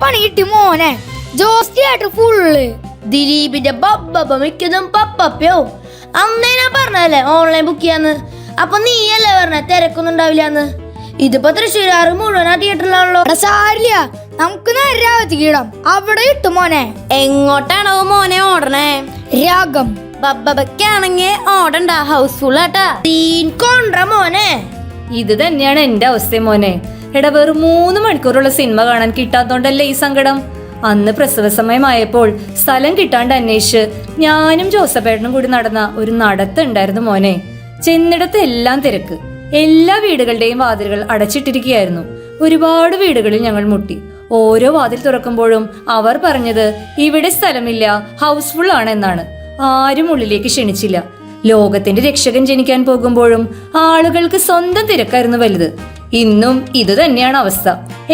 പണി കിട്ടി മോനെ. Jose theatre full. ദിലീപിന്റെ ബബ്ബ മിക്കതും പപ്പയോ. അന്നേ ഞാൻ പറഞ്ഞല്ലേ ഓൺലൈൻ ബുക്ക് ചെയ്യാന്ന്. അപ്പൊ നീയല്ലേ പറഞ്ഞ തിരക്കൊന്നും ഉണ്ടാവില്ലാന്ന്. ഇതിപ്പോ തൃശ്ശൂരാറ് മുഴുവൻ ആ തിയേറ്ററിലാണല്ലോ. സാരില്ല, നമുക്ക് നേരെ ഇടാം. അവിടെ കിട്ടും മോനെ. എങ്ങോട്ടാണോ മോനെ ഓടണേ? രാഗം. ബബ്ബയ്ക്കാണെങ്കിൽ ഓടണ്ട, ഹൗസ്ഫുൾ ആട്ടാ. തീൻ കൊണ്ട മോനെ. ഇത് തന്നെയാണ് എന്റെ അവസ്ഥ മോനെ. എടാ, വെറും 3 മണിക്കൂറുള്ള സിനിമ കാണാൻ കിട്ടാത്തോണ്ടല്ലേ ഈ സങ്കടം. അന്ന് പ്രസവ സമയമായപ്പോൾ സ്ഥലം കിട്ടാണ്ട് അന്വേഷിച്ച് ഞാനും ജോസഫേട്ടനും കൂടി നടന്ന ഒരു നടത്തുണ്ടായിരുന്നു മോനെ. ചെന്നിടത്ത് എല്ലാം തിരക്ക്. എല്ലാ വീടുകളുടെയും വാതിലുകൾ അടച്ചിട്ടിരിക്കുകയായിരുന്നു. ഒരുപാട് വീടുകളിൽ ഞങ്ങൾ മുട്ടി. ഓരോ വാതിൽ തുറക്കുമ്പോഴും അവർ പറഞ്ഞത് ഇവിടെ സ്ഥലമില്ല, ഹൗസ്ഫുൾ ആണ് എന്നാണ്. ആരും ഉള്ളിലേക്ക് ക്ഷണിച്ചില്ല. ലോകത്തിന്റെ രക്ഷകൻ ജനിക്കാൻ പോകുമ്പോഴും ആളുകൾക്ക് സ്വന്തം തിരക്കായിരുന്നു വലുത്. ഇന്നും ഇത് തന്നെയാണ് അവസ്ഥ.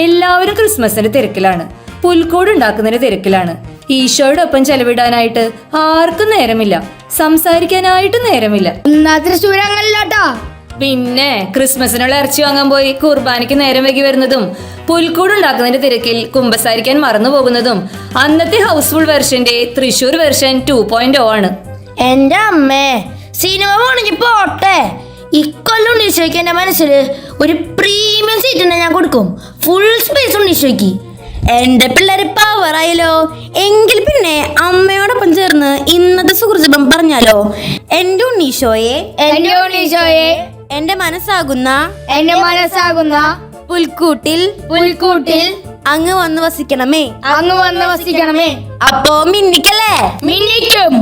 എല്ലാവരും ക്രിസ്മസിന്റെ തിരക്കിലാണ്, പുൽക്കൂട് ഉണ്ടാക്കുന്നതിന്റെ തിരക്കിലാണ്. ഈശോയുടെ ഒപ്പം ചെലവിടാനായിട്ട് ആർക്കും നേരമില്ല, സംസാരിക്കാനായിട്ട് നേരമില്ല. തൃശ്ശൂരങ്ങല്ലാട്ടാ. പിന്നെ ക്രിസ്മസിനുള്ള ഇറച്ചി വാങ്ങാൻ പോയി കുർബാനയ്ക്ക് നേരം വൈകി വരുന്നതും, പുൽക്കൂട് ഉണ്ടാക്കുന്നതിന്റെ തിരക്കിൽ കുമ്പസാരിക്കാൻ മറന്നു പോകുന്നതും അന്നത്തെ ഹൗസ്ഫുൾ വെർഷന്റെ തൃശ്ശൂർ വെർഷൻ 2.0 ആണ്. എന്റെ അമ്മേ, സിനിമ പോണെങ്കിൽ പോട്ടെ. ഇക്കൊല്ലം ഉണ്ണീശോയ്ക്ക് എന്റെ മനസ്സിൽ ഒരു പ്രീമിയം സീറ്റ് തന്നെ ഞാൻ കൊടുക്കും. ഫുൾ സ്പേസ് ഉണ്ണീശോയ്ക്ക്. എന്റെ പിള്ളേര് പവറായല്ലോ. എങ്കിൽ പിന്നെ അമ്മയോടൊപ്പം ചേർന്ന് ഇന്നത്തെ സുഹൃത്തുക്കം പറഞ്ഞാലോ? എന്റെ ഉണ്ണീശോയെ, എന്റെ ഉണ്ണീശോയെ, എന്റെ മനസ്സാകുന്ന പുൽക്കൂട്ടിൽ അങ്ങ് വന്ന് വസിക്കണമേ. അങ്ങ് വന്ന് വസിക്കണമേ. അപ്പോ മിന്നിക്കല്ലേ? മിന്നിക്കും.